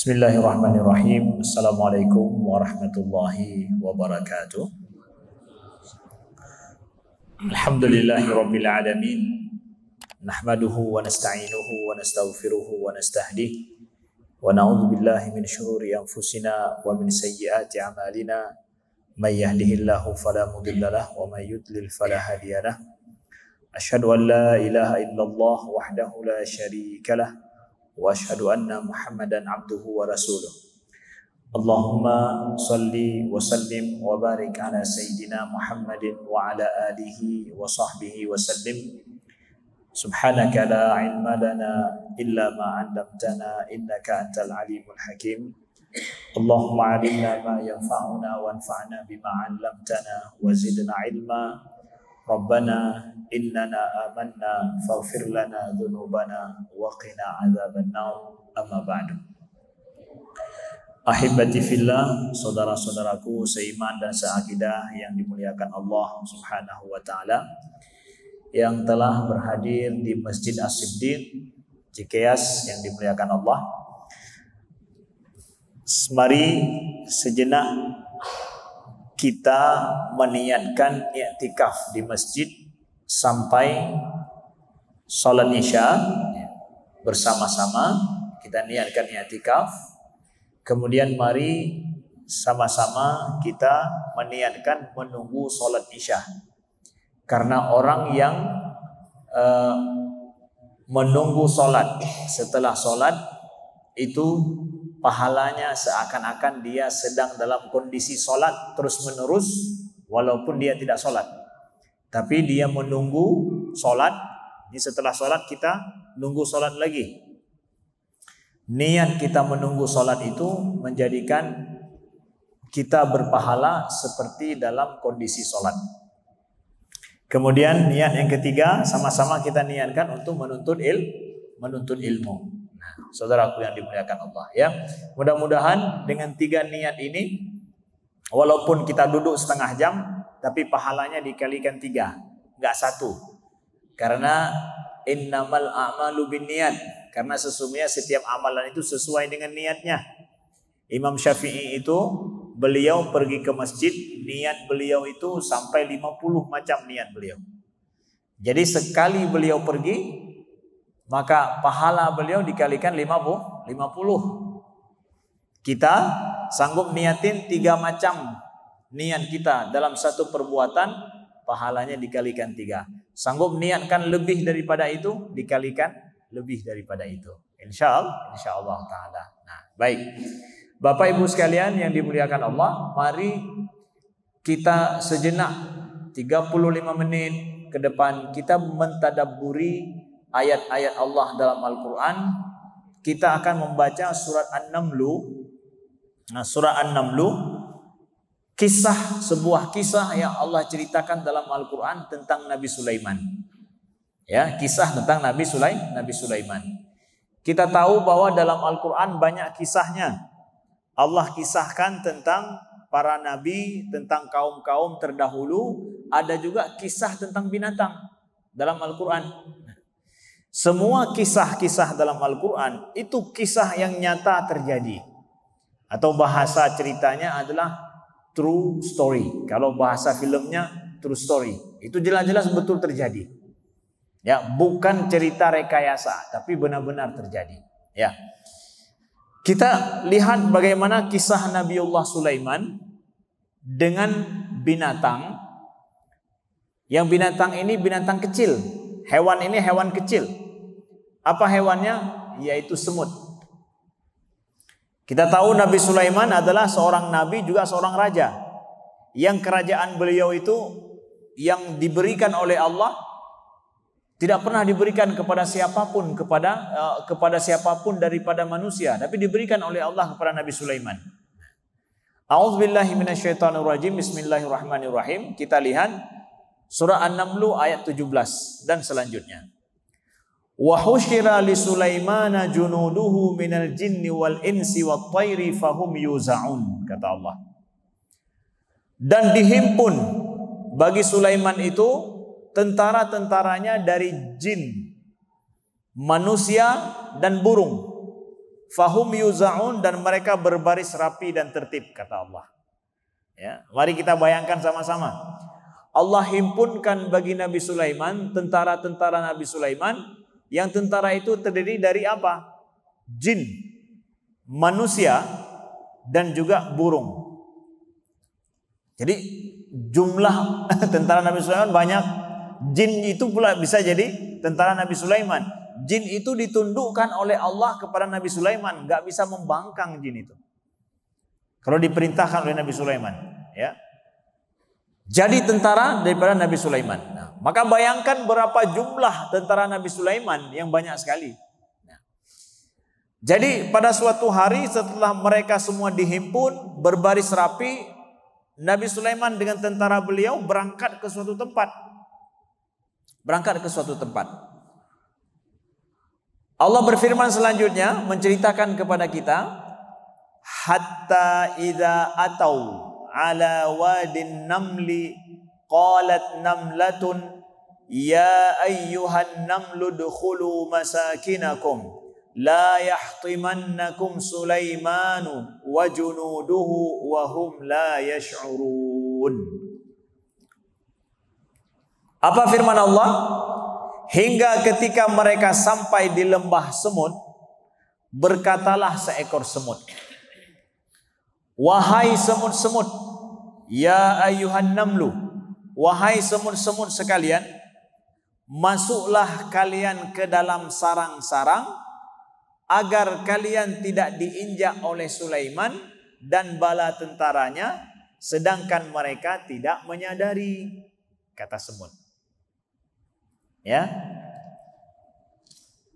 Bismillahirrahmanirrahim. Assalamualaikum warahmatullahi wabarakatuh. Alhamdulillahirabbil alamin. Nahmaduhu wa nasta'inuhu wa nastaghfiruhu wa nastahdihi wa na'udzu billahi min syururi anfusina wa min sayyiati a'malina. May yahdihillahu fala mudilla lahu wa may yudlil fala hadiya lahu. Asyhadu an la ilaha illallah wahdahu la syarika lahu wa asyhadu anna Muhammadan abduhu wa rasuluh. Allahumma salli wa sallim wa barik ala sayyidina Muhammadin wa ala alihi wa sahbihi wa sallim. Subhanaka la ilma lana illa ma 'allamtana innaka antal alimul hakim. Allahumma 'allimna ma yanfa'una wanfa'na bima 'allamtana wa zidna ilma. Rabbana innana amanna faghfir lana dhunubana wa qina adzabannar. Amma ba'du. Ahibati fillah, saudara-saudaraku seiman dan seakidah yang dimuliakan Allah Subhanahu wa taala, yang telah berhadir di Masjid As-Siddiq Cikeas yang dimuliakan Allah. Mari sejenak kita meniatkan i'tikaf di masjid sampai salat Isya bersama-sama. Kita niatkan i'tikaf. Kemudian mari sama-sama kita meniatkan menunggu salat Isya. Karena orang yang menunggu salat setelah salat itu pahalanya seakan-akan dia sedang dalam kondisi solat terus-menerus walaupun dia tidak solat. Tapi dia menunggu solat. Ini setelah solat kita nunggu solat lagi. Niat kita menunggu solat itu menjadikan kita berpahala seperti dalam kondisi solat. Kemudian niat yang ketiga, sama-sama kita niatkan untuk menuntut ilmu. Saudaraku yang dimuliakan Allah, ya. Mudah-mudahan dengan tiga niat ini, walaupun kita duduk setengah jam, tapi pahalanya dikalikan 3, enggak 1. Karena innamal a'malu binniyat. Karena sesungguhnya setiap amalan itu sesuai dengan niatnya. Imam Syafi'i itu beliau pergi ke masjid, niat beliau itu sampai 50 macam niat beliau. Jadi sekali beliau pergi, maka pahala beliau dikalikan 50. Kita sanggup niatin 3 macam niat kita dalam satu perbuatan, pahalanya dikalikan 3. Sanggup niatkan lebih daripada itu, dikalikan lebih daripada itu. Insyaallah ta'ala. Nah, baik. Bapak Ibu sekalian yang dimuliakan Allah, mari kita sejenak 35 menit ke depan kita mentadabburi ayat-ayat Allah dalam Al-Quran. Kita akan membaca surat An-Naml. Nah, surat An-Naml, sebuah kisah yang Allah ceritakan dalam Al-Quran tentang Nabi Sulaiman. Ya, kisah tentang Nabi Sulaiman. Kita tahu bahwa dalam Al-Quran banyak kisahnya. Allah kisahkan tentang para nabi, tentang kaum-kaum terdahulu. Ada juga kisah tentang binatang dalam Al-Quran. Semua kisah-kisah dalam Al-Quran itu kisah yang nyata terjadi. Atau bahasa ceritanya adalah true story. Kalau bahasa filmnya true story. Itu jelas-jelas betul terjadi. Ya, bukan cerita rekayasa, tapi benar-benar terjadi. Ya. Kita lihat bagaimana kisah Nabiullah Sulaiman dengan binatang. Yang binatang ini binatang kecil. Hewan ini hewan kecil. Apa hewannya? Yaitu semut. Kita tahu Nabi Sulaiman adalah seorang nabi juga seorang raja. Yang kerajaan beliau itu yang diberikan oleh Allah tidak pernah diberikan kepada siapapun kepada siapapun daripada manusia, tapi diberikan oleh Allah kepada Nabi Sulaiman. A'udzubillahi minasyaitonirrajim. Bismillahirrahmanirrahim. Kita lihat surah An-Naml ayat 17 dan selanjutnya. Wa husyira li Sulaimana junuduhu minal jinni wal insi wat thairi fahum yuzaun, kata Allah. Dan dihimpun bagi Sulaiman itu tentara-tentaranya dari jin, manusia dan burung. fahum yuzaun, dan mereka berbaris rapi dan tertib, kata Allah. Ya, mari kita bayangkan sama-sama. Allah himpunkan bagi Nabi Sulaiman tentara-tentara Nabi Sulaiman, yang tentara itu terdiri dari apa? Jin, manusia, dan juga burung. Jadi jumlah tentara Nabi Sulaiman banyak. Jin itu pula bisa jadi tentara Nabi Sulaiman. Jin itu ditundukkan oleh Allah kepada Nabi Sulaiman, nggak bisa membangkang jin itu kalau diperintahkan oleh Nabi Sulaiman, ya. Jadi tentara daripada Nabi Sulaiman. Nah, maka bayangkan berapa jumlah tentara Nabi Sulaiman yang banyak sekali. Nah, jadi pada suatu hari setelah mereka semua dihimpun berbaris rapi, Nabi Sulaiman dengan tentara beliau berangkat ke suatu tempat. Allah berfirman selanjutnya menceritakan kepada kita, hatta idza atau ala wadin namli qalat namlatun ya ayyuhan namlu dukhulu masakinakum la yahtimannakum Sulaimanu wa junuduhu wa hum la yash'urun. Apa firman Allah? Hingga ketika mereka sampai di lembah semut, berkatalah seekor semut, wahai semut-semut, ya ayyuhan namlu, wahai semut-semut sekalian, masuklah kalian ke dalam sarang-sarang, agar kalian tidak diinjak oleh Sulaiman dan bala tentaranya, sedangkan mereka tidak menyadari, kata semut. Ya,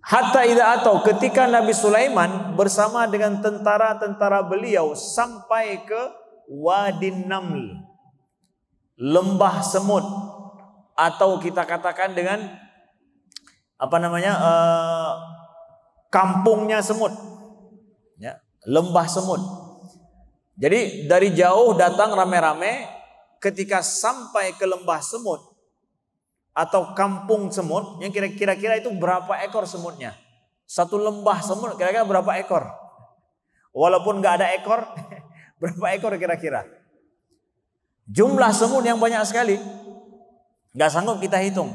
hatta idza atau, ketika Nabi Sulaiman bersama dengan tentara-tentara beliau sampai ke Wadin Naml, lembah semut, atau kita katakan dengan apa namanya, kampungnya semut, ya, lembah semut. Jadi dari jauh datang rame-rame, ketika sampai ke lembah semut atau kampung semut, yang kira-kira itu berapa ekor semutnya? Satu lembah semut kira-kira berapa ekor? Walaupun nggak ada ekor, berapa ekor kira-kira? Jumlah semut yang banyak sekali, nggak sanggup kita hitung.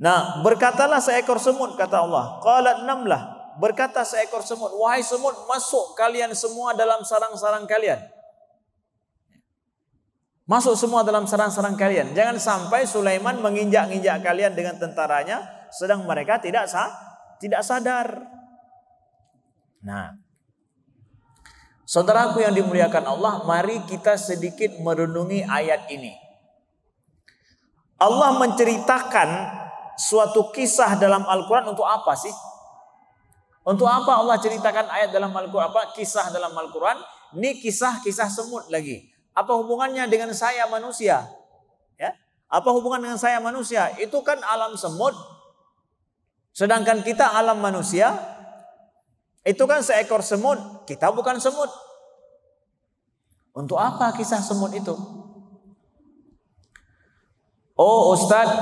Nah, berkatalah seekor semut, kata Allah. Qalat namlah, berkata seekor semut, wahai semut, masuk kalian semua dalam sarang-sarang kalian. Masuk semua dalam sarang-sarang kalian. Jangan sampai Sulaiman menginjak-injak kalian dengan tentaranya, sedang mereka tidak sadar. Nah, saudaraku yang dimuliakan Allah, mari kita sedikit merenungi ayat ini. Allah menceritakan suatu kisah dalam Al-Quran untuk apa sih? Untuk apa Allah ceritakan ayat dalam Al-Quran? Apa kisah dalam Al-Quran? Ini kisah-kisah semut lagi. Apa hubungannya dengan saya manusia? Ya, apa hubungan dengan saya manusia? Itu kan alam semut. Sedangkan kita alam manusia, itu kan seekor semut. Kita bukan semut. Untuk apa kisah semut itu? Oh Ustadz,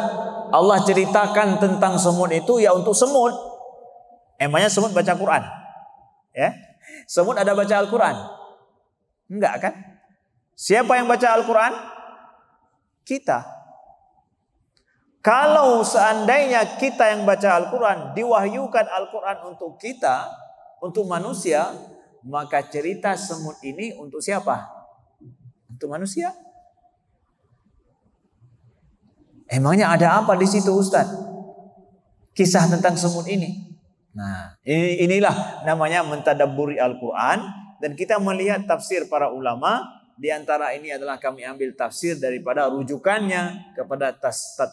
Allah ceritakan tentang semut itu ya untuk semut. Emangnya semut baca Quran? Ya, semut ada baca Al-Quran? Enggak kan? Siapa yang baca Al-Quran? Kita. Kalau seandainya kita yang baca Al-Quran, diwahyukan Al-Quran untuk kita, untuk manusia, maka cerita semut ini untuk siapa? Untuk manusia. Emangnya ada apa di situ Ustaz? Kisah tentang semut ini. Nah, inilah namanya mentadabburi Al-Quran, dan kita melihat tafsir para ulama. Di antara ini adalah kami ambil tafsir daripada rujukannya kepada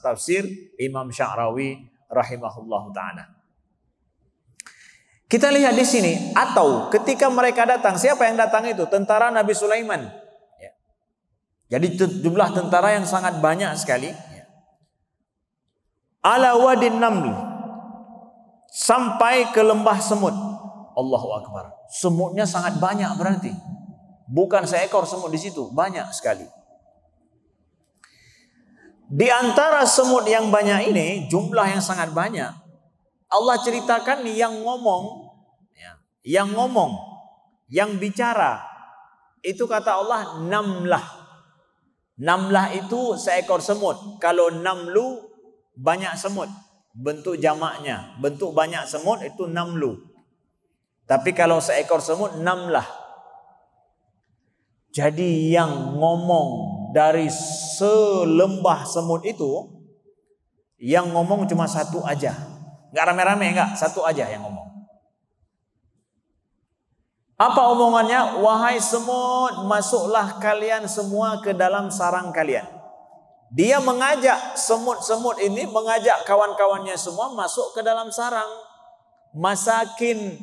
tafsir Imam Sya'rawi rahimahullahu taala. Kita lihat di sini, atau ketika mereka datang, siapa yang datang itu? Tentara Nabi Sulaiman. Ya. Jadi jumlah tentara yang sangat banyak sekali. Ya. Ala wadin naml, sampai ke lembah semut. Allahu Akbar. Semutnya sangat banyak berarti. Bukan seekor semut di situ, banyak sekali. Di antara semut yang banyak ini, jumlah yang sangat banyak, Allah ceritakan yang ngomong, ya, yang ngomong, yang bicara, itu kata Allah namlah. Namlah itu seekor semut. Kalau namlu banyak semut, bentuk jamaknya. Bentuk banyak semut itu namlu. Tapi kalau seekor semut namlah. Jadi yang ngomong dari selembah semut itu, yang ngomong cuma satu aja. Nggak rame-rame, nggak, satu aja yang ngomong. Apa omongannya? Wahai semut, masuklah kalian semua ke dalam sarang kalian. Dia mengajak semut-semut ini, mengajak kawan-kawannya semua masuk ke dalam sarang. Masakin.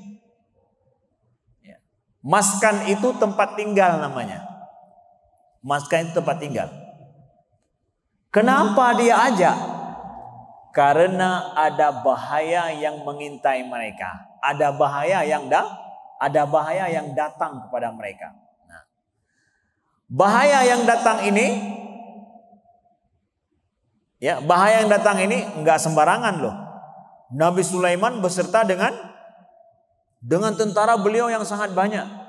Maskan itu tempat tinggal namanya. Maskan itu tempat tinggal. Kenapa dia ajak? Karena ada bahaya yang mengintai mereka. Ada bahaya yang datang kepada mereka. Nah, bahaya yang datang ini, ya, bahaya yang datang ini enggak sembarangan loh. Nabi Sulaiman beserta dengan tentara beliau yang sangat banyak.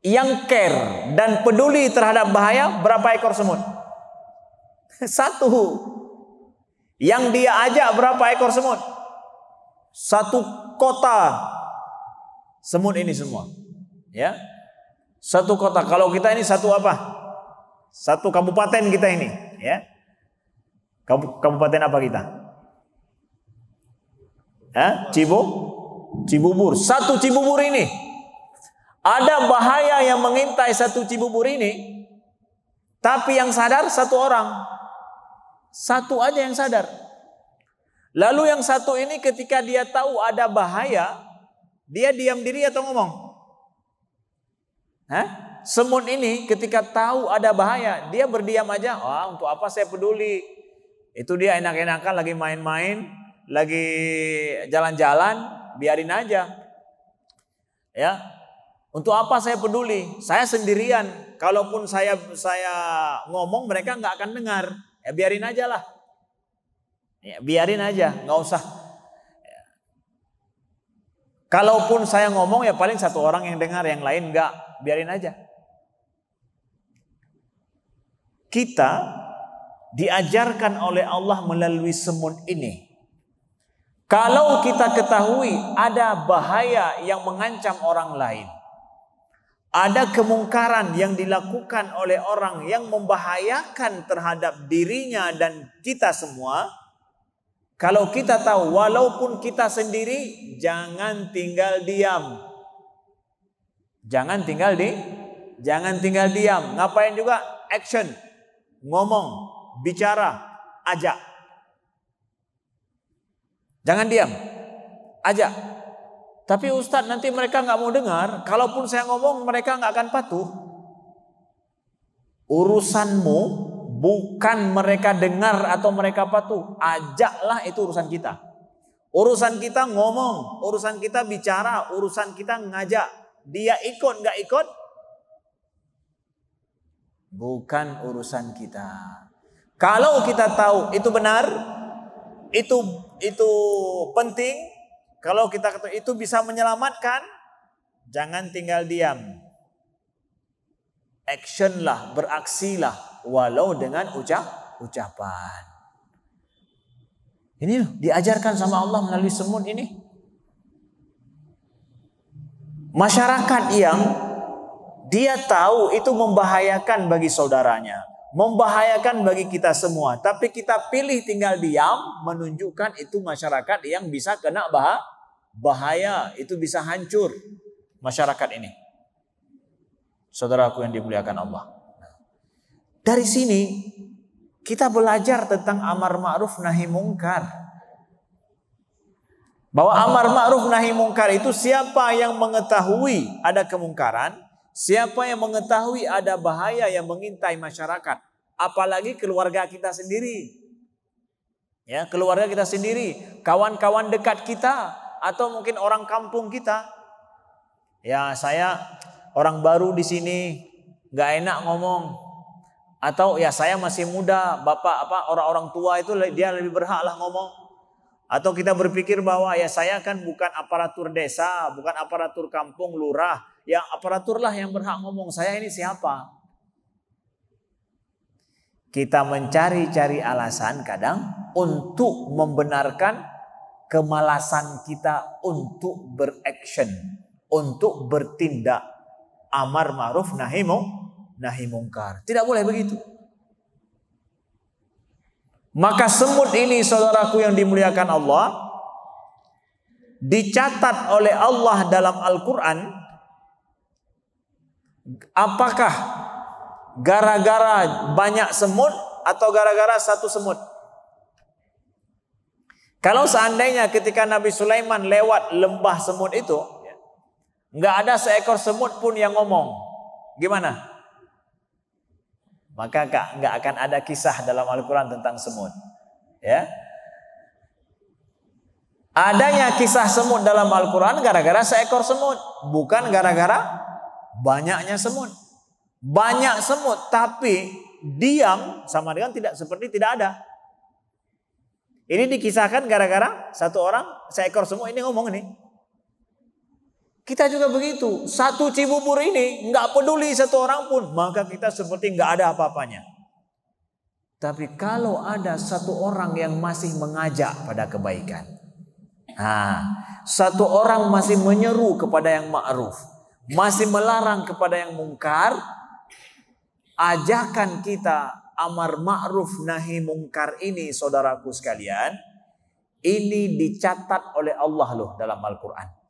Yang care dan peduli terhadap bahaya berapa ekor semut? Satu. Yang dia ajak berapa ekor semut? Satu kota semut ini semua. Ya. Satu kota. Kalau kita ini satu apa? Satu kabupaten kita ini, ya. Kabupaten apa kita? Cibubur. Satu Cibubur ini. Ada bahaya yang mengintai satu Cibubur ini. Tapi yang sadar satu orang. Satu aja yang sadar. Lalu yang satu ini ketika dia tahu ada bahaya, dia diam diri atau ngomong? Semut ini ketika tahu ada bahaya, dia berdiam aja. Wah, untuk apa saya peduli? Itu dia enak-enakan lagi main-main, lagi jalan-jalan, biarin aja. Ya. Untuk apa saya peduli? Saya sendirian. Kalaupun saya ngomong, mereka nggak akan dengar. Ya biarin aja lah. Ya, biarin aja, nggak usah. Ya. Kalaupun saya ngomong ya paling satu orang yang dengar, yang lain nggak. Biarin aja. Kita diajarkan oleh Allah melalui semut ini. Kalau kita ketahui ada bahaya yang mengancam orang lain, ada kemungkaran yang dilakukan oleh orang yang membahayakan terhadap dirinya dan kita semua. Kalau kita tahu, walaupun kita sendiri, jangan tinggal diam. Jangan tinggal diam. Ngapain juga? Action. Ngomong, bicara, ajak. Jangan diam. Ajak. Tapi Ustadz, nanti mereka nggak mau dengar. Kalaupun saya ngomong, mereka nggak akan patuh. Urusanmu bukan mereka dengar atau mereka patuh. Ajaklah, itu urusan kita. Urusan kita ngomong, urusan kita bicara, urusan kita ngajak. Dia ikut nggak ikut, bukan urusan kita. Kalau kita tahu itu benar, itu penting. Kalau kita kata itu bisa menyelamatkan, jangan tinggal diam. Actionlah, beraksilah, walau dengan ucapan. Ini diajarkan sama Allah melalui semut ini. Masyarakat yang dia tahu itu membahayakan bagi saudaranya, membahayakan bagi kita semua, tapi kita pilih tinggal diam, menunjukkan itu masyarakat yang bisa kena bahaya, itu bisa hancur masyarakat ini. Saudaraku yang dimuliakan Allah. Dari sini kita belajar tentang amar ma'ruf nahi mungkar. Bahwa amar ma'ruf nahi mungkar itu siapa yang mengetahui ada kemungkaran, siapa yang mengetahui ada bahaya yang mengintai masyarakat, apalagi keluarga kita sendiri. Ya, keluarga kita sendiri, kawan-kawan dekat kita, atau mungkin orang kampung kita. Ya, saya orang baru di sini, nggak enak ngomong. Atau ya saya masih muda, bapak orang-orang tua itu dia lebih berhak lah ngomong. Atau kita berpikir bahwa ya saya kan bukan aparatur desa, bukan aparatur kampung, lurah. Yang aparaturlah yang berhak ngomong, saya ini siapa? Kita mencari-cari alasan kadang untuk membenarkan kemalasan kita untuk beraction, untuk bertindak amar ma'ruf nahi mungkar. Tidak boleh begitu. Maka semut ini, saudaraku yang dimuliakan Allah, dicatat oleh Allah dalam Al-Quran. Apakah gara-gara banyak semut atau gara-gara satu semut? Kalau seandainya ketika Nabi Sulaiman lewat lembah semut itu, nggak ada seekor semut pun yang ngomong, gimana? Maka nggak akan ada kisah dalam Al-Quran tentang semut. Ya, adanya kisah semut dalam Al-Quran gara-gara seekor semut, bukan gara-gara banyaknya semut. Banyak semut tapi diam sama dengan tidak seperti tidak ada. Ini dikisahkan gara-gara satu orang, seekor semut ini ngomong ini. Kita juga begitu. Satu Cibubur ini nggak peduli satu orang pun, maka kita seperti nggak ada apa-apanya. Tapi kalau ada satu orang yang masih mengajak pada kebaikan, satu orang masih menyeru kepada yang ma'ruf, masih melarang kepada yang mungkar, ajakan kita amar ma'ruf nahi mungkar ini, saudaraku sekalian, ini dicatat oleh Allah loh dalam Al-Quran.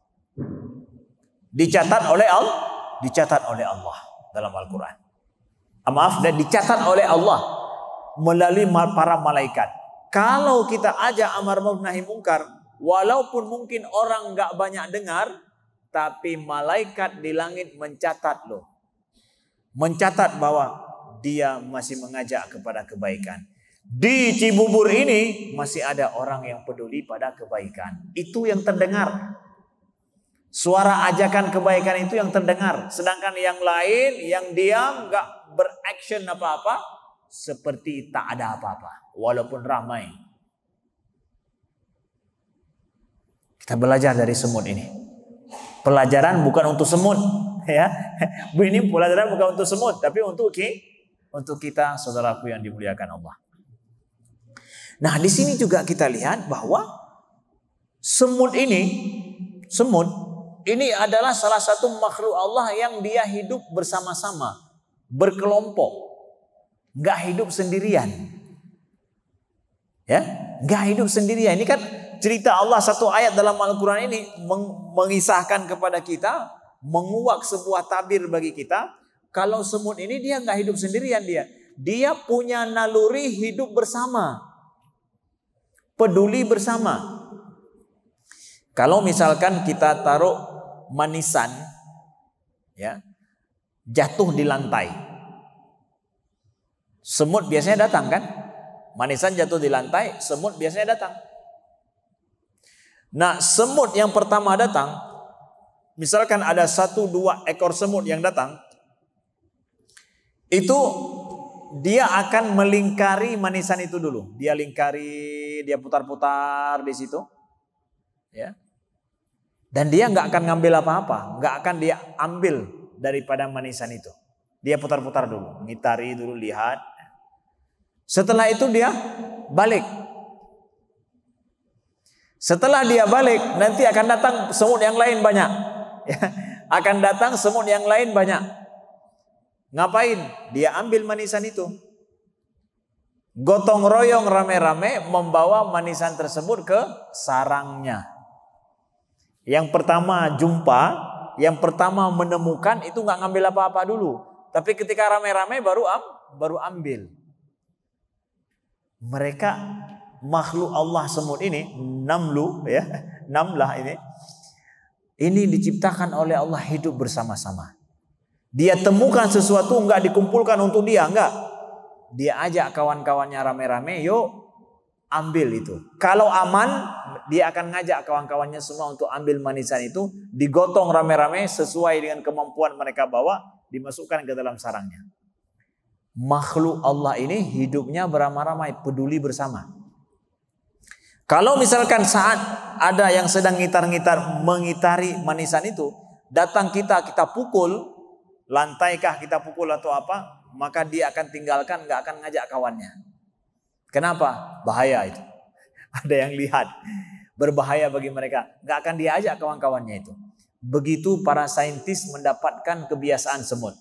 Dicatat oleh Allah dalam Al-Quran. Maaf, dan dicatat oleh Allah melalui para malaikat. Kalau kita ajak amar ma'ruf nahi mungkar, walaupun mungkin orang nggak banyak dengar, tapi malaikat di langit mencatat loh. Mencatat bahwa dia masih mengajak kepada kebaikan. Di Cibubur ini masih ada orang yang peduli pada kebaikan. Itu yang terdengar. Suara ajakan kebaikan itu yang terdengar. Sedangkan yang lain yang diam, gak beraction apa-apa, seperti tak ada apa-apa, walaupun ramai. Kita belajar dari semut ini. Pelajaran bukan untuk semut, ya. Ini pelajaran bukan untuk semut, tapi untuk kita, saudaraku yang dimuliakan Allah. Nah, di sini juga kita lihat bahwa semut ini adalah salah satu makhluk Allah yang dia hidup bersama-sama, berkelompok, nggak hidup sendirian, ya, nggak hidup sendirian. Ini kan cerita Allah, satu ayat dalam Al-Quran ini mengisahkan kepada kita, menguak sebuah tabir bagi kita. Kalau semut ini dia nggak hidup sendirian, dia punya naluri hidup bersama, peduli bersama. Kalau misalkan kita taruh manisan, ya, jatuh di lantai, semut biasanya datang kan? Manisan jatuh di lantai, semut biasanya datang. Nah, semut yang pertama datang, misalkan ada 1-2 ekor semut yang datang, itu dia akan melingkari manisan itu dulu. Dia lingkari, dia putar-putar di situ, ya. Dan dia nggak akan ngambil apa-apa, nggak akan dia ambil daripada manisan itu. Dia putar-putar dulu, ngitari dulu, lihat. Setelah itu dia balik. Setelah dia balik, nanti akan datang semut yang lain banyak. Akan datang semut yang lain banyak. Ngapain? Dia ambil manisan itu. Gotong royong rame-rame membawa manisan tersebut ke sarangnya. Yang pertama jumpa, yang pertama menemukan itu nggak ngambil apa-apa dulu, tapi ketika rame-rame baru ambil. Mereka makhluk Allah semut ini, namlah ini diciptakan oleh Allah hidup bersama-sama. Dia temukan sesuatu nggak dikumpulkan untuk dia, nggak. Dia ajak kawan-kawannya rame-rame, yuk ambil itu. Kalau aman, dia akan ngajak kawan-kawannya semua untuk ambil manisan itu, digotong rame-rame sesuai dengan kemampuan mereka bawa, dimasukkan ke dalam sarangnya. Makhluk Allah ini hidupnya beramai-ramai, peduli bersama. Kalau misalkan saat ada yang sedang mengitari manisan itu, datang kita pukul, lantaikah kita pukul atau apa, maka dia akan tinggalkan, nggak akan ngajak kawannya. Kenapa? Bahaya itu. Ada yang lihat, berbahaya bagi mereka, nggak akan diajak kawan-kawannya itu. Begitu para saintis mendapatkan kebiasaan semut.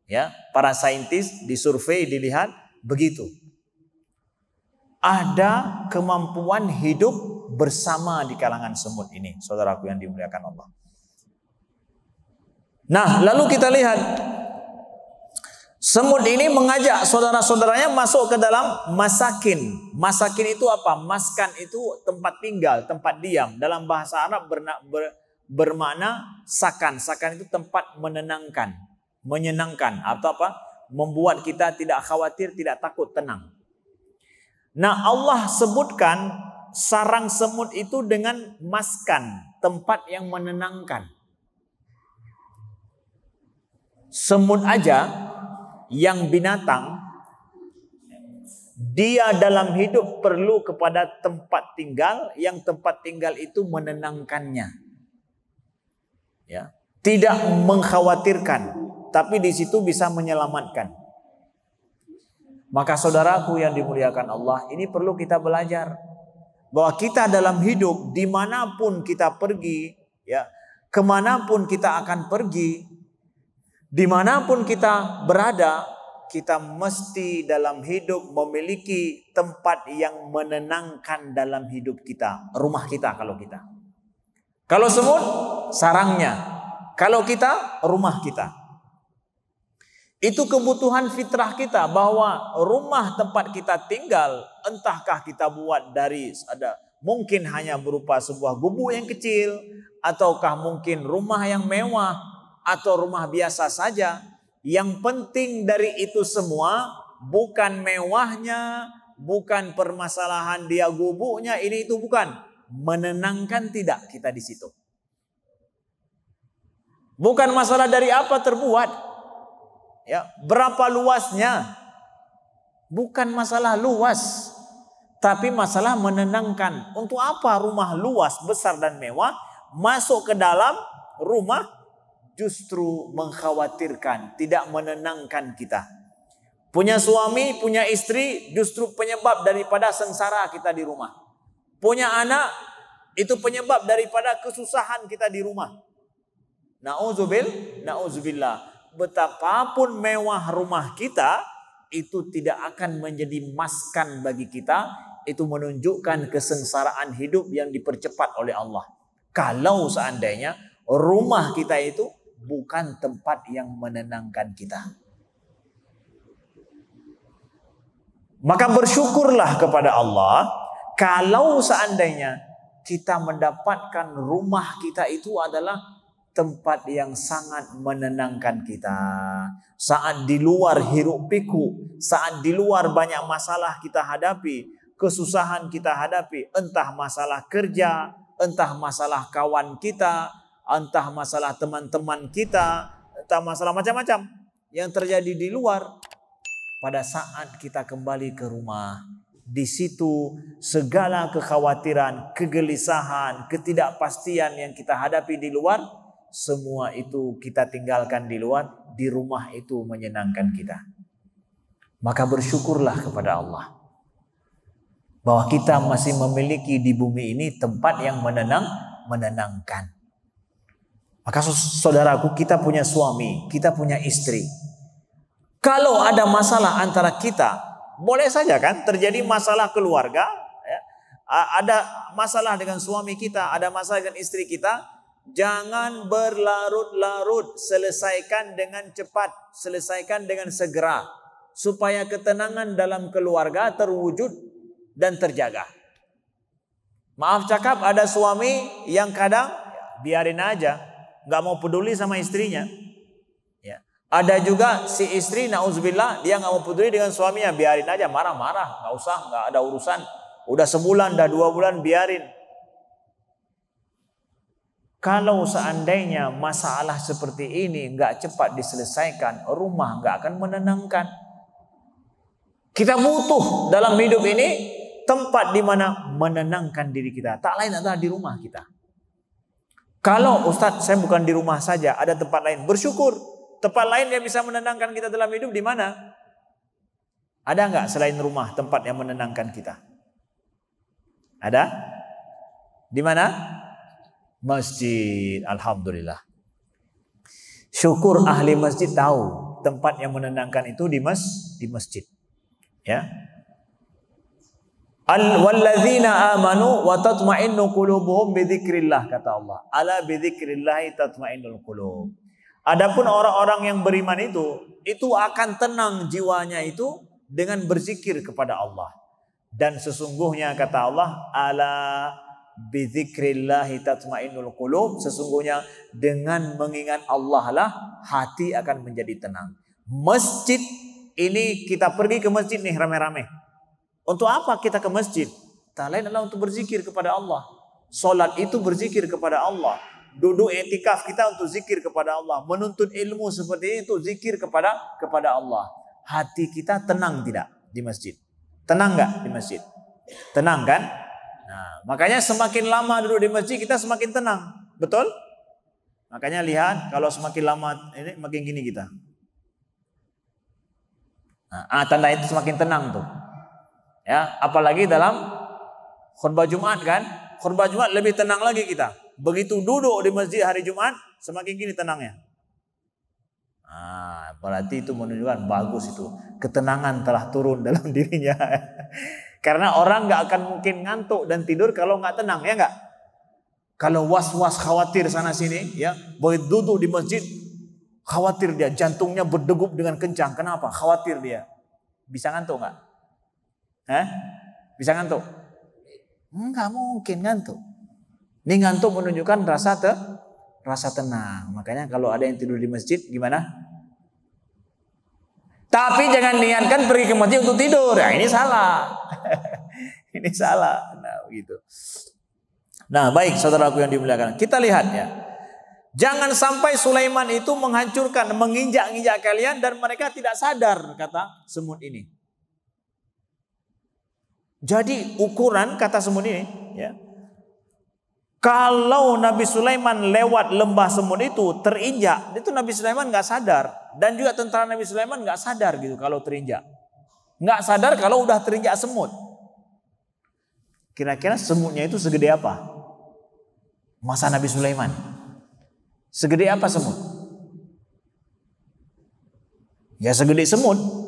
Ya, para saintis disurvei, dilihat begitu. Ada kemampuan hidup bersama di kalangan semut ini, saudaraku yang dimuliakan Allah. Nah, lalu kita lihat semut ini mengajak saudara-saudaranya masuk ke dalam masakin. Masakin itu apa? Maskan itu tempat tinggal, tempat diam. Dalam bahasa Arab bermakna sakan. Sakan itu tempat menyenangkan atau apa? Membuat kita tidak khawatir, tidak takut, tenang. Nah, Allah sebutkan sarang semut itu dengan maskan, tempat yang menenangkan. Semut aja yang binatang, dia dalam hidup perlu kepada tempat tinggal, yang tempat tinggal itu menenangkannya. Ya, tidak mengkhawatirkan, tapi di situ bisa menyelamatkan. Maka saudaraku yang dimuliakan Allah, ini perlu kita belajar bahwa kita dalam hidup dimanapun kita pergi, ya, kemanapun kita akan pergi, dimanapun kita berada, kita mesti dalam hidup memiliki tempat yang menenangkan dalam hidup kita. Rumah kita kalau kita. Kalau semut, sarangnya. Kalau kita, rumah kita. Itu kebutuhan fitrah kita, bahwa rumah tempat kita tinggal, entahkah kita buat dari mungkin hanya berupa sebuah gubuk yang kecil, ataukah mungkin rumah yang mewah, atau rumah biasa saja. Yang penting dari itu semua bukan mewahnya, bukan permasalahan dia gubuknya, ini itu bukan. Menenangkan tidak kita di situ. Bukan masalah dari apa terbuat. Ya, berapa luasnya? Bukan masalah luas, tapi masalah menenangkan. Untuk apa rumah luas, besar dan mewah masuk ke dalam rumah justru mengkhawatirkan, tidak menenangkan kita. Punya suami, punya istri justru penyebab daripada sengsara kita di rumah. Punya anak itu penyebab daripada kesusahan kita di rumah. Na'udzubillah. Betapapun mewah rumah kita, itu tidak akan menjadi maskan bagi kita. Itu menunjukkan kesengsaraan hidup yang dipercepat oleh Allah. Kalau seandainya rumah kita itu bukan tempat yang menenangkan kita. Maka bersyukurlah kepada Allah kalau seandainya kita mendapatkan rumah kita itu adalah tempat yang sangat menenangkan kita. Saat di luar hiruk pikuk, saat di luar banyak masalah kita hadapi, kesusahan kita hadapi, entah masalah kerja, entah masalah kawan kita, entah masalah teman-teman kita, entah masalah macam-macam yang terjadi di luar. Pada saat kita kembali ke rumah, di situ segala kekhawatiran, kegelisahan, ketidakpastian yang kita hadapi di luar, semua itu kita tinggalkan di luar. Di rumah itu menyenangkan kita. Maka bersyukurlah kepada Allah bahwa kita masih memiliki di bumi ini tempat yang menenangkan. Maka saudaraku, kita punya suami, kita punya istri. Kalau ada masalah antara kita, boleh saja kan terjadi masalah keluarga, ya. Ada masalah dengan suami kita, ada masalah dengan istri kita. Jangan berlarut-larut, selesaikan dengan cepat, selesaikan dengan segera, supaya ketenangan dalam keluarga terwujud dan terjaga. Maaf cakap, ada suami yang kadang biarin aja, nggak mau peduli sama istrinya. Ya. Ada juga si istri, na'udzubillah, dia nggak mau peduli dengan suaminya, biarin aja, marah-marah, nggak usah, nggak ada urusan. Udah sebulan, udah 2 bulan, biarin. Kalau seandainya masalah seperti ini nggak cepat diselesaikan, rumah nggak akan menenangkan. Kita butuh dalam hidup ini tempat di mana menenangkan diri kita. Tak lain adalah di rumah kita. Kalau Ustadz saya bukan di rumah saja, ada tempat lain, bersyukur. Tempat lain yang bisa menenangkan kita dalam hidup di mana? Ada nggak selain rumah tempat yang menenangkan kita? Ada? Di mana? Masjid. Alhamdulillah. Syukur ahli masjid tahu tempat yang menenangkan itu di masjid. Ya. Walladzina amanu wa tatma'innu qulubuhum bidzikrillah, kata Allah. Ala bidzikrillah tatma'innul qulub. Adapun orang-orang yang beriman itu akan tenang jiwanya itu dengan berzikir kepada Allah. Dan sesungguhnya kata Allah, ala bidzikrillah tatma'innul qulub, sesungguhnya dengan mengingat Allah lah hati akan menjadi tenang. Masjid ini, kita pergi ke masjid nih rame-rame. Untuk apa kita ke masjid? Tak lain adalah untuk berzikir kepada Allah. Solat itu berzikir kepada Allah. Duduk i'tikaf kita untuk zikir kepada Allah. Menuntut ilmu seperti itu zikir kepada Allah. Hati kita tenang tidak di masjid? Tenang nggak di masjid? Tenang kan? Nah, makanya semakin lama duduk di masjid kita semakin tenang. Betul? Makanya lihat kalau semakin lama ini makin gini kita. Nah, tanda itu semakin tenang tuh. Ya, apalagi dalam khutbah Jumat kan? Khutbah Jumat lebih tenang lagi kita. Begitu duduk di masjid hari Jumat, semakin gini tenangnya. Berarti itu menunjukkan bagus itu. Ketenangan telah turun dalam dirinya. Karena orang nggak akan mungkin ngantuk dan tidur kalau nggak tenang, ya nggak? Kalau was-was khawatir sana sini, ya, begitu duduk di masjid, khawatir dia, jantungnya berdegup dengan kencang. Kenapa? Khawatir dia. Bisa ngantuk nggak? Bisa ngantuk? Enggak mungkin ngantuk. Ini ngantuk menunjukkan rasa tenang. Makanya kalau ada yang tidur di masjid gimana? Tapi jangan niatkan pergi ke masjid untuk tidur. Ya, ini salah. Ini salah. Nah, begitu. Nah, baik saudaraku yang dimuliakan. Kita lihat ya. Jangan sampai Sulaiman itu menghancurkan, menginjak-injak kalian dan mereka tidak sadar, kata semut ini. Jadi ukuran kata semut ini, ya, kalau Nabi Sulaiman lewat lembah semut itu terinjak, itu Nabi Sulaiman nggak sadar, dan juga tentara Nabi Sulaiman nggak sadar gitu kalau terinjak, nggak sadar kalau udah terinjak semut. Kira-kira semutnya itu segede apa? Masa Nabi Sulaiman? Segede apa semut? Ya segede semut.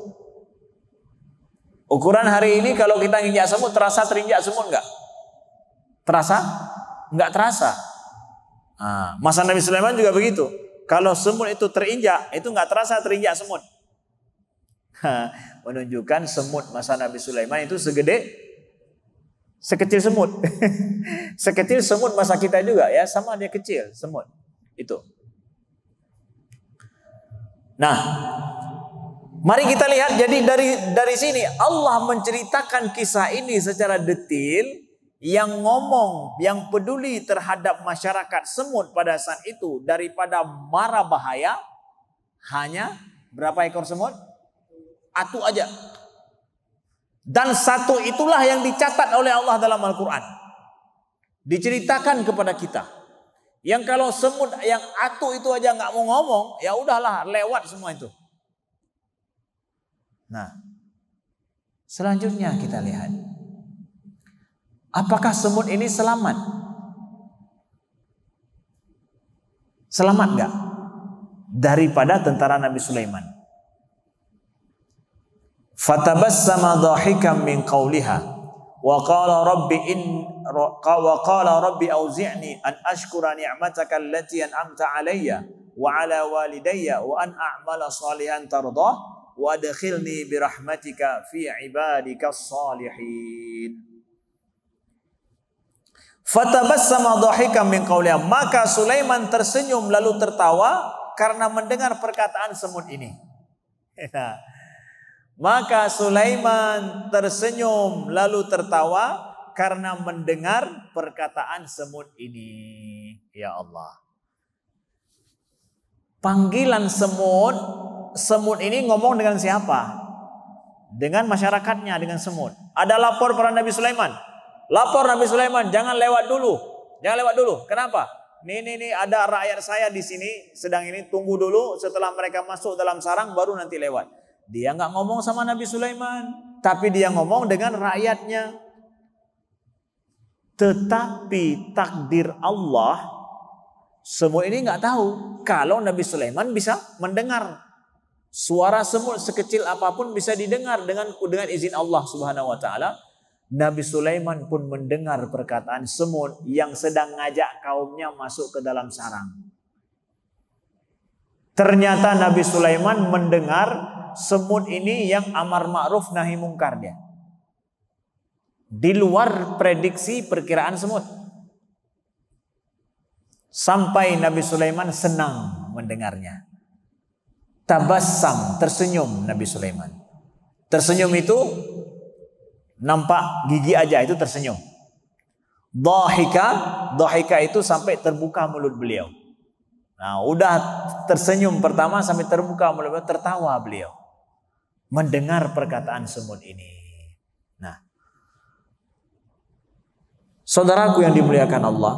Ukuran hari ini kalau kita nginjak semut, terasa terinjak semut enggak? Terasa? Enggak terasa. Masa Nabi Sulaiman juga begitu. Kalau semut itu terinjak, itu enggak terasa terinjak semut. Menunjukkan semut masa Nabi Sulaiman itu sekecil semut. Sekecil semut masa kita juga ya, sama dia kecil semut. Itu. Nah, mari kita lihat, jadi dari sini Allah menceritakan kisah ini secara detail, yang ngomong, yang peduli terhadap masyarakat semut pada saat itu daripada mara bahaya hanya berapa ekor semut? Satu aja. Dan satu itulah yang dicatat oleh Allah dalam Al-Quran. Diceritakan kepada kita. Yang kalau semut yang atu itu aja nggak mau ngomong, ya udahlah lewat semua itu. Nah, selanjutnya kita lihat. Apakah semut ini selamat? Selamat nggak daripada tentara Nabi Sulaiman? Fatabassama dhahikan min qawliha wa qala rabbi auzi'ni an ashkura ni'mataka allati an'amta 'alayya wa 'ala walidayya wa an a'mala salihan tardah wa adkhilni bi rahmatika fi ibadikas salihin. Fatabassama dhahikan min qawliha, maka Sulaiman tersenyum lalu tertawa karena mendengar perkataan semut ini. Nah, maka Sulaiman tersenyum lalu tertawa karena mendengar perkataan semut ini. Ya Allah. Panggilan semut ini ngomong dengan siapa? dengan masyarakatnya, dengan semut. Ada lapor para Nabi Sulaiman. Lapor Nabi Sulaiman, jangan lewat dulu. Jangan lewat dulu. Kenapa? Nih ada rakyat saya di sini sedang ini, tunggu dulu, setelah mereka masuk dalam sarang baru nanti lewat. Dia nggak ngomong sama Nabi Sulaiman, tapi dia ngomong dengan rakyatnya. Tetapi takdir Allah, semut ini nggak tahu kalau Nabi Sulaiman bisa mendengar. Suara semut sekecil apapun bisa didengar dengan izin Allah Subhanahu wa taala. Nabi Sulaiman pun mendengar perkataan semut yang sedang ngajak kaumnya masuk ke dalam sarang. Ternyata Nabi Sulaiman mendengar semut ini yang amar ma'ruf nahi mungkar dia. Di luar prediksi perkiraan semut. Sampai Nabi Sulaiman senang mendengarnya. Tabassam, tersenyum Nabi Sulaiman. Tersenyum itu nampak gigi aja itu tersenyum. Dhahika itu sampai terbuka mulut beliau. Nah, udah tersenyum pertama sampai terbuka mulut beliau, tertawa beliau mendengar perkataan semut ini. Nah, saudaraku yang dimuliakan Allah,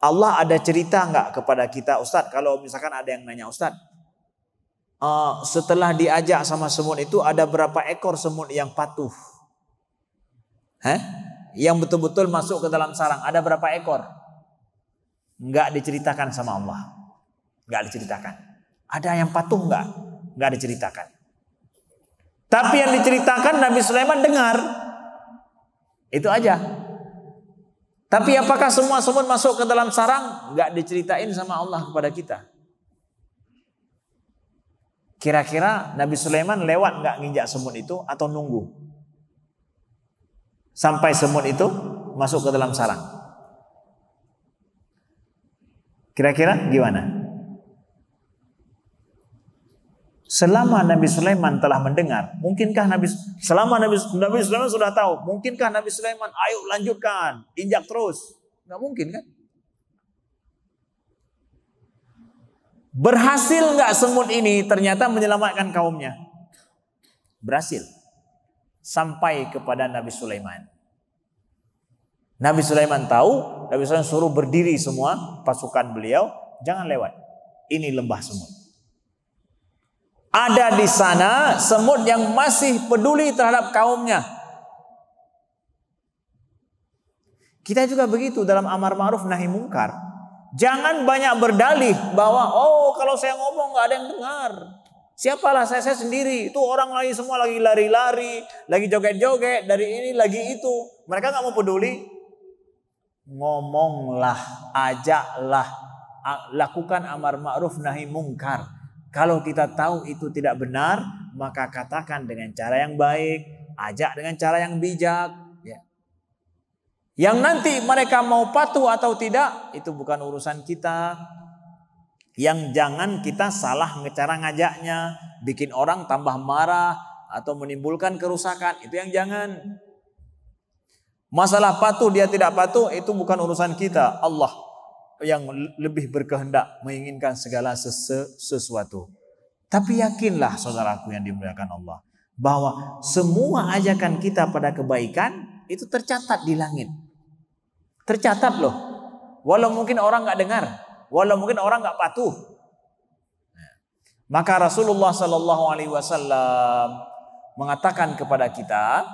Allah ada cerita nggak kepada kita, Ustadz? Kalau misalkan ada yang nanya, Ustadz, setelah diajak sama semut itu ada berapa ekor semut yang patuh? Yang betul-betul masuk ke dalam sarang, ada berapa ekor? Nggak diceritakan sama Allah. Nggak diceritakan. Ada yang patuh nggak? Nggak diceritakan. Tapi yang diceritakan Nabi Sulaiman dengar. Itu aja. Tapi apakah semua semut masuk ke dalam sarang? Nggak diceritain sama Allah kepada kita. Kira-kira Nabi Sulaiman lewat nggak nginjak semut itu atau nunggu sampai semut itu masuk ke dalam sarang? Kira-kira gimana? Selama Nabi Sulaiman telah mendengar, mungkinkah selama Nabi Sulaiman sudah tahu, mungkinkah Nabi Sulaiman ayo lanjutkan, injak terus? Nggak mungkin kan? Berhasil nggak semut ini ternyata menyelamatkan kaumnya? Berhasil. Sampai kepada Nabi Sulaiman. Nabi Sulaiman tahu, Nabi Sulaiman suruh berdiri semua pasukan beliau, jangan lewat. Ini lembah semut. Ada di sana semut yang masih peduli terhadap kaumnya. Kita juga begitu dalam amar ma'ruf nahi mungkar. Jangan banyak berdalih bahwa kalau saya ngomong nggak ada yang dengar. Siapalah saya sendiri. Itu orang lagi semua lagi lari-lari, lagi joget-joget, dari ini lagi itu. Mereka nggak mau peduli. Ngomonglah, ajaklah, lakukan amar ma'ruf nahi mungkar. Kalau kita tahu itu tidak benar, maka katakan dengan cara yang baik, ajak dengan cara yang bijak. Yang nanti mereka mau patuh atau tidak, itu bukan urusan kita. Yang jangan kita salah cara ngajaknya, bikin orang tambah marah atau menimbulkan kerusakan, itu yang jangan. Masalah patuh dia tidak patuh itu bukan urusan kita. Allah yang lebih berkehendak menginginkan segala sesuatu. Tapi yakinlah saudaraku yang dimuliakan Allah, bahwa semua ajakan kita pada kebaikan itu tercatat di langit. Tercatat loh. Walau mungkin orang nggak dengar, walau mungkin orang nggak patuh. Maka Rasulullah Sallallahu Alaihi Wasallam mengatakan kepada kita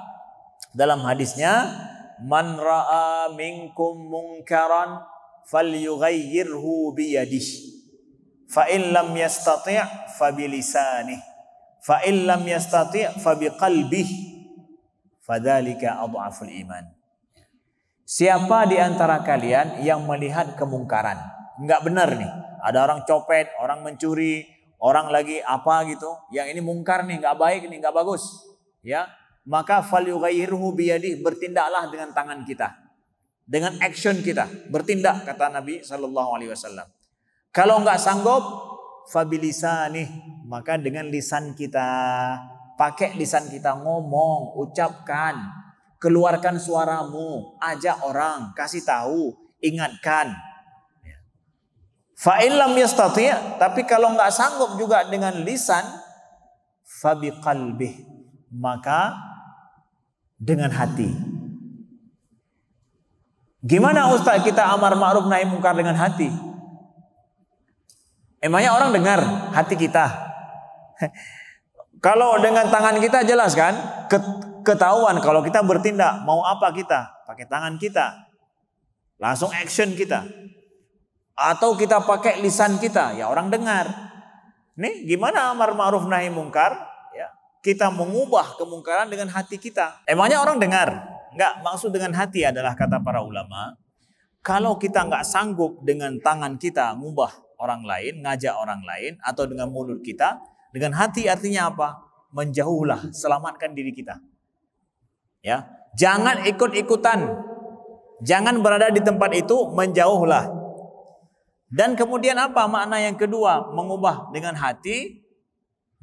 dalam hadisnya, man ra'a minkum munkaran falyughayyirhu biyadihi, fa in lam yastati' fa bilisanihi, fa in lam yastati' fa biqalbihi, fadzalika adhaful iman. Siapa di antara kalian yang melihat kemungkaran, enggak benar nih, ada orang copet, orang mencuri, orang lagi apa gitu, yang ini mungkar nih, enggak baik nih, enggak bagus, ya, maka falyughayyirhu biyadihi, bertindaklah dengan tangan kita, dengan action kita, bertindak, kata Nabi Sallallahu Alaihi Wasallam. Kalau enggak sanggup, fabilisanih, maka dengan lisan kita, pakai lisan kita, ngomong, ucapkan, keluarkan suaramu, ajak orang, kasih tahu, ingatkan. Fa in lam yastati', tapi kalau enggak sanggup juga dengan lisan, fa biqalbih, maka dengan hati. Gimana Ustaz kita amar ma'ruf nahi mungkar dengan hati? Emangnya orang dengar hati kita? Kalau dengan tangan kita jelas kan? Ketahuan kalau kita bertindak mau apa kita? Pakai tangan kita. Langsung action kita. Atau kita pakai lisan kita, ya orang dengar. Nih gimana amar ma'ruf nahi mungkar? Ya, kita mengubah kemungkaran dengan hati kita. Emangnya orang dengar? Enggak, maksud dengan hati adalah kata para ulama, kalau kita enggak sanggup dengan tangan kita ngubah orang lain, ngajak orang lain, atau dengan mulut kita, dengan hati artinya apa? Menjauhlah, selamatkan diri kita. Ya, jangan ikut-ikutan, jangan berada di tempat itu, menjauhlah. Dan kemudian apa makna yang kedua? Mengubah dengan hati.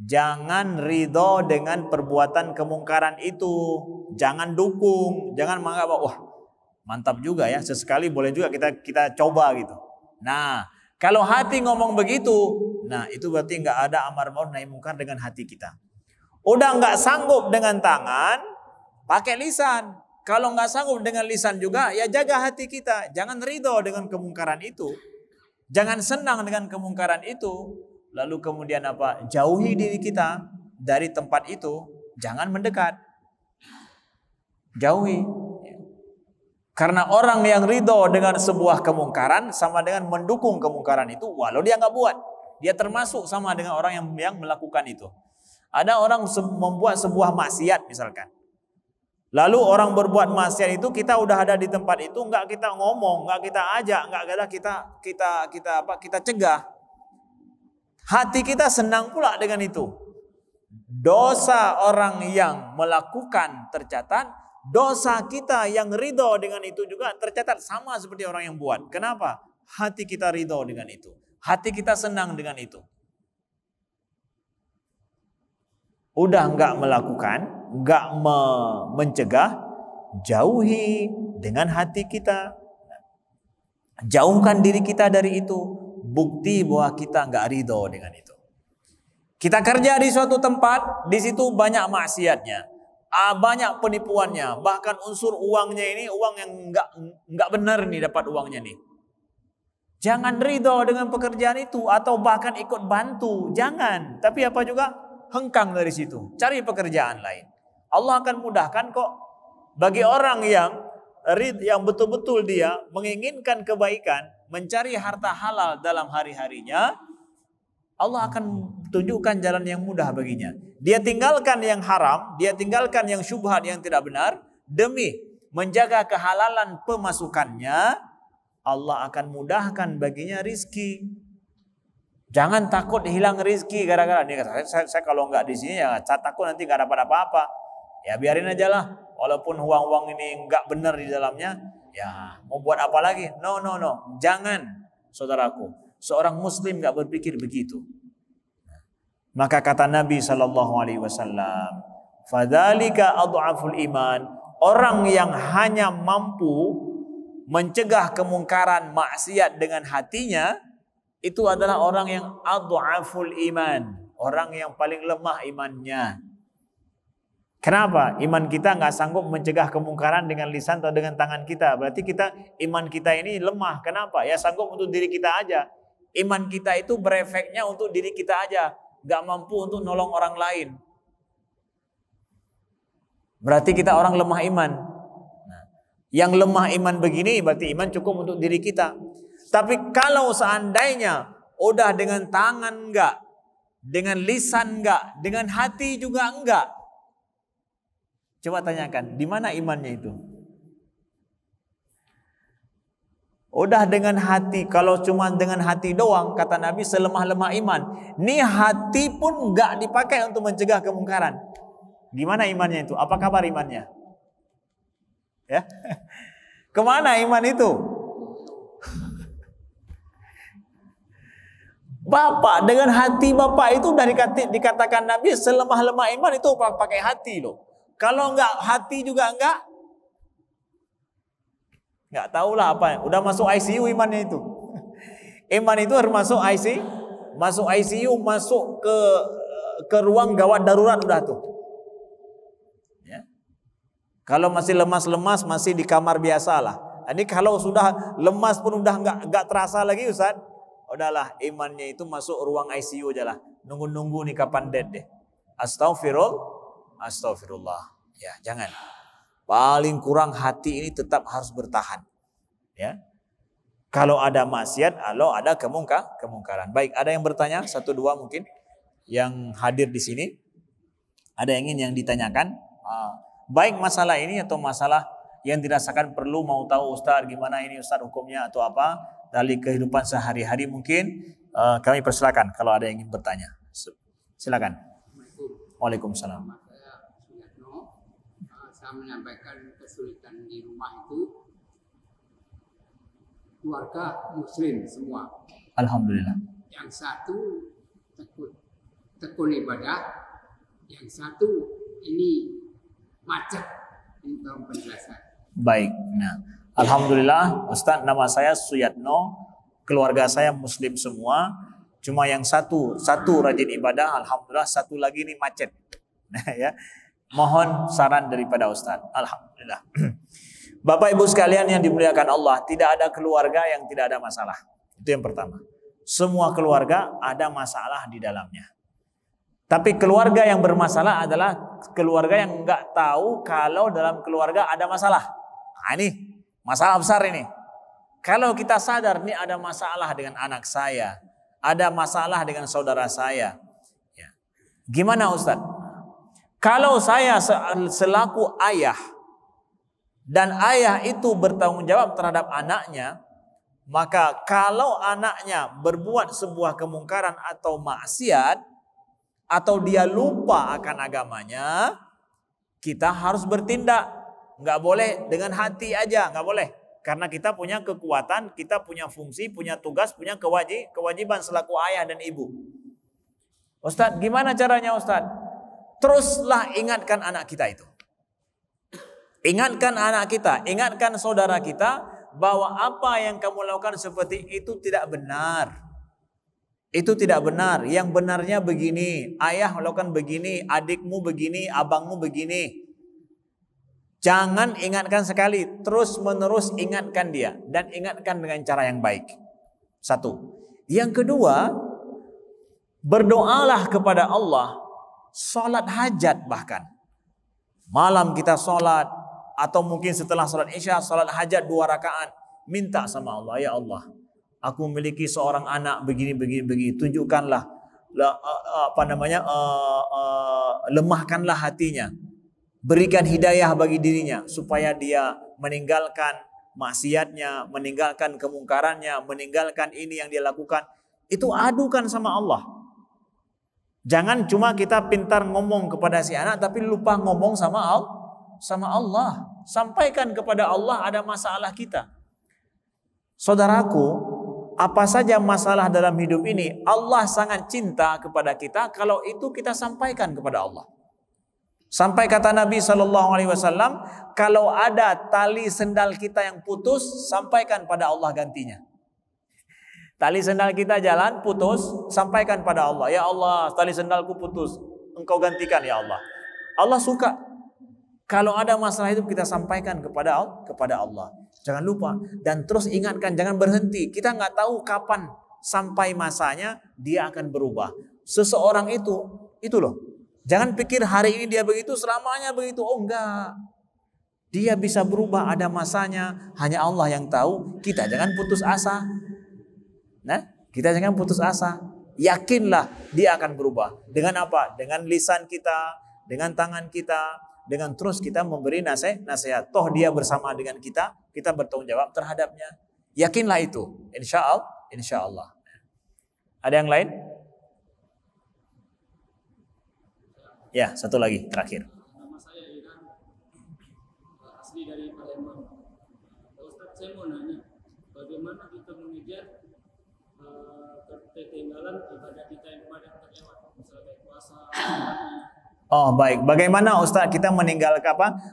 Jangan ridho dengan perbuatan kemungkaran itu. Jangan dukung. Jangan menganggap wah mantap juga ya. Sesekali boleh juga kita coba gitu. Nah kalau hati ngomong begitu, nah itu berarti nggak ada amar ma'ruf nahi mungkar dengan hati kita. Udah nggak sanggup dengan tangan, pakai lisan. Kalau nggak sanggup dengan lisan juga, ya jaga hati kita. Jangan ridho dengan kemungkaran itu. Jangan senang dengan kemungkaran itu. Lalu kemudian apa? Jauhi diri kita dari tempat itu. Jangan mendekat. Jauhi. Karena orang yang ridho dengan sebuah kemungkaran sama dengan mendukung kemungkaran itu, walau dia nggak buat. Dia termasuk sama dengan orang yang melakukan itu. Ada orang membuat sebuah maksiat misalkan. Lalu orang berbuat maksiat itu kita udah ada di tempat itu, nggak kita ngomong, nggak kita ajak, nggak kita cegah. Hati kita senang pula dengan itu. Dosa orang yang melakukan tercatat, dosa kita yang ridho dengan itu juga tercatat sama seperti orang yang buat. Kenapa? Hati kita ridho dengan itu. Hati kita senang dengan itu. Udah nggak melakukan, nggak mencegah, jauhi dengan hati kita. Jauhkan diri kita dari itu. Bukti bahwa kita nggak ridho dengan itu. Kita kerja di suatu tempat, di situ banyak maksiatnya, banyak penipuannya, bahkan unsur uangnya ini uang yang nggak benar nih dapat uangnya nih. Jangan ridho dengan pekerjaan itu atau bahkan ikut bantu, jangan. Tapi apa juga hengkang dari situ, cari pekerjaan lain. Allah akan mudahkan kok bagi orang yang betul-betul dia menginginkan kebaikan, mencari harta halal dalam hari-harinya, Allah akan tunjukkan jalan yang mudah baginya. Dia tinggalkan yang haram, dia tinggalkan yang syubhat yang tidak benar demi menjaga kehalalan pemasukannya. Allah akan mudahkan baginya rizki. Jangan takut hilang rizki gara-gara dia kata, saya kalau nggak di sini ya saya takut nanti nggak dapat apa-apa. Ya biarin aja lah, walaupun uang-uang ini nggak benar di dalamnya, ya mau buat apa lagi? No, jangan, saudaraku. Seorang Muslim nggak berpikir begitu. Maka kata Nabi SAW, fadzalika adhaful iman. Orang yang hanya mampu mencegah kemungkaran maksiat dengan hatinya, itu adalah orang yang adhaful iman, orang yang paling lemah imannya. Kenapa? Iman kita nggak sanggup mencegah kemungkaran dengan lisan atau dengan tangan kita. Berarti iman kita ini lemah. Kenapa? Ya sanggup untuk diri kita aja. Iman kita itu berefeknya untuk diri kita aja, nggak mampu untuk nolong orang lain. Berarti kita orang lemah iman. Nah, yang lemah iman begini berarti iman cukup untuk diri kita. Tapi kalau seandainya udah dengan tangan enggak, dengan lisan enggak, dengan hati juga enggak, coba tanyakan, di mana imannya itu? Udah dengan hati, kalau cuma dengan hati doang, kata Nabi selemah-lemah iman. Nih hati pun enggak dipakai untuk mencegah kemungkaran. Gimana imannya itu? Apa kabar imannya? Ya, kemana iman itu? Bapak dengan hati bapak itu dari dikatakan Nabi selemah-lemah iman itu pakai hati loh. Kalau enggak hati juga enggak tahulah apa. Udah masuk ICU imannya itu. Iman itu harus masuk ICU, masuk ke ruang gawat darurat udah tuh. Kalau masih lemas-lemas masih di kamar biasa lah. Ini kalau sudah lemas pun udah nggak terasa lagi Ustaz. Udahlah, imannya itu masuk ruang ICU aja lah. Nunggu-nunggu nih kapan dead deh. Astagfirullah. Ya, jangan. Paling kurang hati ini tetap harus bertahan. Ya. Kalau ada maksiat, kalau ada kemungkaran. Baik, ada yang bertanya? 1, 2 mungkin yang hadir di sini. Ada yang ingin yang ditanyakan? Baik masalah ini atau masalah yang dirasakan perlu mau tahu Ustaz gimana ini Ustaz hukumnya atau apa dari kehidupan sehari-hari mungkin kami persilakan kalau ada yang ingin bertanya. Silakan. Waalaikumsalam. Saya menyampaikan kesulitan di rumah itu keluarga muslim semua. Alhamdulillah. Yang satu tekun ibadah, yang satu ini macet. Ini tolong penjelasan. Baik. Nah, alhamdulillah Ustaz, nama saya Suyatno, keluarga saya muslim semua. Cuma yang satu rajin ibadah, alhamdulillah, satu lagi ini macet. Nah, ya. Mohon saran daripada Ustaz. Alhamdulillah. Bapak Ibu sekalian yang dimuliakan Allah, tidak ada keluarga yang tidak ada masalah. Itu yang pertama. Semua keluarga ada masalah di dalamnya. Tapi keluarga yang bermasalah adalah keluarga yang nggak tahu kalau dalam keluarga ada masalah. Nah, ini masalah besar ini. Kalau kita sadar nih ada masalah dengan anak saya, ada masalah dengan saudara saya, ya. Gimana Ustaz? Kalau saya selaku ayah dan ayah itu bertanggung jawab terhadap anaknya, maka kalau anaknya berbuat sebuah kemungkaran atau maksiat, atau dia lupa akan agamanya, kita harus bertindak. Nggak boleh dengan hati aja, nggak boleh. Karena kita punya kekuatan, kita punya fungsi, punya tugas, punya kewajiban selaku ayah dan ibu. Ustadz, gimana caranya Ustadz? Teruslah ingatkan anak kita itu. Ingatkan anak kita, ingatkan saudara kita bahwa apa yang kamu lakukan seperti itu tidak benar. Itu tidak benar. Yang benarnya begini. Ayah melakukan begini, adikmu begini, abangmu begini. Jangan ingatkan sekali, terus menerus ingatkan dia. Dan ingatkan dengan cara yang baik. Satu. Yang kedua, berdoalah kepada Allah. Salat hajat bahkan. Malam kita salat, atau mungkin setelah salat isya, salat hajat 2 rakaat. Minta sama Allah, ya Allah, aku memiliki seorang anak begini. Tunjukkanlah, lemahkanlah hatinya, berikan hidayah bagi dirinya supaya dia meninggalkan maksiatnya, meninggalkan kemungkarannya, meninggalkan ini yang dia lakukan. Itu adukan sama Allah. Jangan cuma kita pintar ngomong kepada si anak tapi lupa ngomong sama Allah. Sampaikan kepada Allah ada masalah kita. Saudaraku, apa saja masalah dalam hidup ini, Allah sangat cinta kepada kita. Kalau itu kita sampaikan kepada Allah. Sampai kata Nabi SAW, kalau ada tali sendal kita yang putus, sampaikan pada Allah gantinya. Tali sendal kita jalan putus, sampaikan pada Allah. Ya Allah, tali sendalku putus, engkau gantikan ya Allah. Allah suka. Kalau ada masalah itu kita sampaikan kepada Allah. Jangan lupa dan terus ingatkan, jangan berhenti. Kita nggak tahu kapan sampai masanya dia akan berubah. Seseorang itu loh. Jangan pikir hari ini dia begitu, selamanya begitu. Oh enggak. Dia bisa berubah, ada masanya. Hanya Allah yang tahu. Kita jangan putus asa. Nah, kita jangan putus asa. Yakinlah dia akan berubah. Dengan apa? Dengan lisan kita, dengan tangan kita, dengan terus kita memberi nasihat. Toh dia bersama dengan kita bertanggung jawab terhadapnya. Yakinlah itu. Insya Allah. Ada yang lain? Ya, satu lagi terakhir. Nama saya Iran, asli dari Palembang. Ustaz, saya mau nanya, bagaimana kita mengejar ketertinggalan ibadah kita yang kemarin terlewat, misalnya puasa. Oh baik, bagaimana Ustaz kita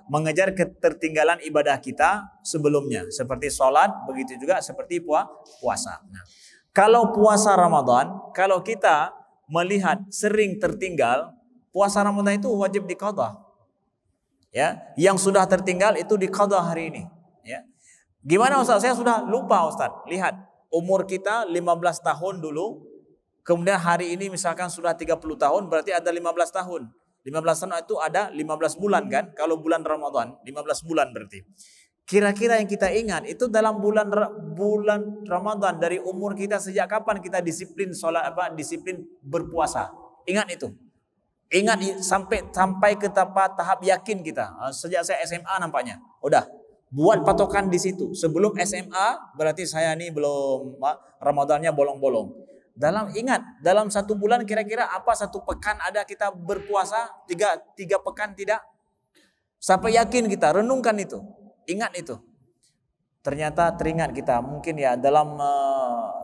mengejar ketertinggalan ibadah kita sebelumnya, seperti sholat, begitu juga seperti puasa. Nah, kalau puasa Ramadan, kalau kita melihat sering tertinggal, puasa Ramadan itu wajib diqadha. Ya, yang sudah tertinggal itu diqadha hari ini. Ya. Gimana Ustaz? Saya sudah lupa Ustaz. Lihat, umur kita 15 tahun dulu, kemudian hari ini misalkan sudah 30 tahun, berarti ada 15 tahun. 15 tahun itu ada 15 bulan kan? Kalau bulan Ramadan, 15 bulan berarti. Kira-kira yang kita ingat itu dalam bulan Ramadan, dari umur kita sejak kapan kita disiplin disiplin berpuasa. Ingat itu. Ingat sampai ke tahap yakin kita. Sejak saya SMA nampaknya. Udah buat patokan di situ. Sebelum SMA berarti saya ini belum Ramadannya bolong-bolong. Dalam satu bulan kira-kira apa satu pekan ada kita berpuasa, tiga pekan tidak? Sampai yakin kita, renungkan itu. Ingat itu. Ternyata teringat kita. Mungkin ya dalam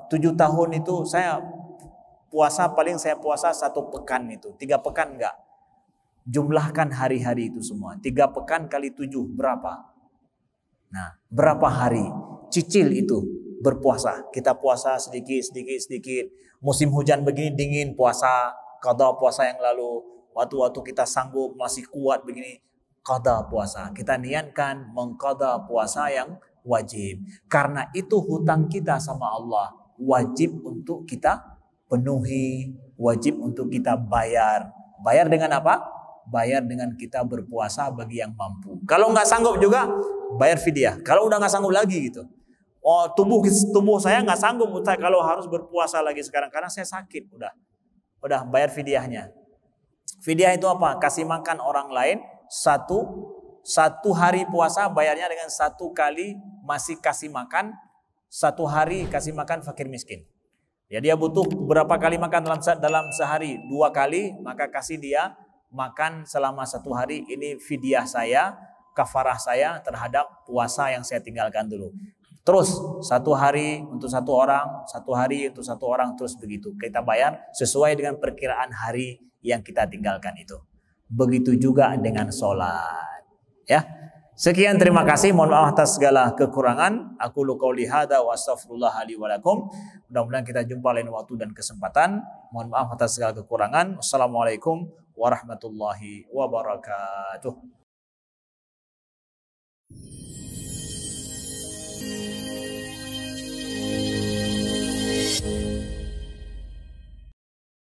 7 tahun itu saya paling saya puasa 1 pekan itu. 3 pekan enggak. Jumlahkan hari-hari itu semua. 3 pekan kali 7 berapa? Nah, berapa hari? Cicil itu berpuasa. Kita puasa sedikit. Musim hujan begini dingin puasa. Qadha puasa yang lalu. Waktu kita sanggup masih kuat begini. Qadha puasa. Kita niatkan mengqadha puasa yang wajib. Karena itu hutang kita sama Allah. Wajib untuk kita penuhi, wajib untuk kita bayar. Bayar dengan apa? Bayar dengan kita berpuasa bagi yang mampu. Kalau nggak sanggup juga bayar fidyah. Kalau udah nggak sanggup lagi gitu. Oh, tubuh saya nggak sanggup Ustaz kalau harus berpuasa lagi sekarang karena saya sakit. Udah bayar fidyahnya. Fidyah itu apa? Kasih makan orang lain satu hari puasa bayarnya dengan 1 kali masih kasih makan, 1 hari kasih makan fakir miskin. Ya dia butuh berapa kali makan dalam sehari? 2 kali, maka kasih dia makan selama 1 hari. Ini fidyah saya, kafarah saya terhadap puasa yang saya tinggalkan dulu. Terus 1 hari untuk 1 orang, 1 hari untuk 1 orang, terus begitu. Kita bayar sesuai dengan perkiraan hari yang kita tinggalkan itu. Begitu juga dengan sholat. Ya. Sekian, terima kasih. Mohon maaf atas segala kekurangan. Aku qouli hadza wa astaghfirullah li wa lakum. Mudah-mudahan kita jumpa lain waktu dan kesempatan. Mohon maaf atas segala kekurangan. Wassalamualaikum warahmatullahi wabarakatuh.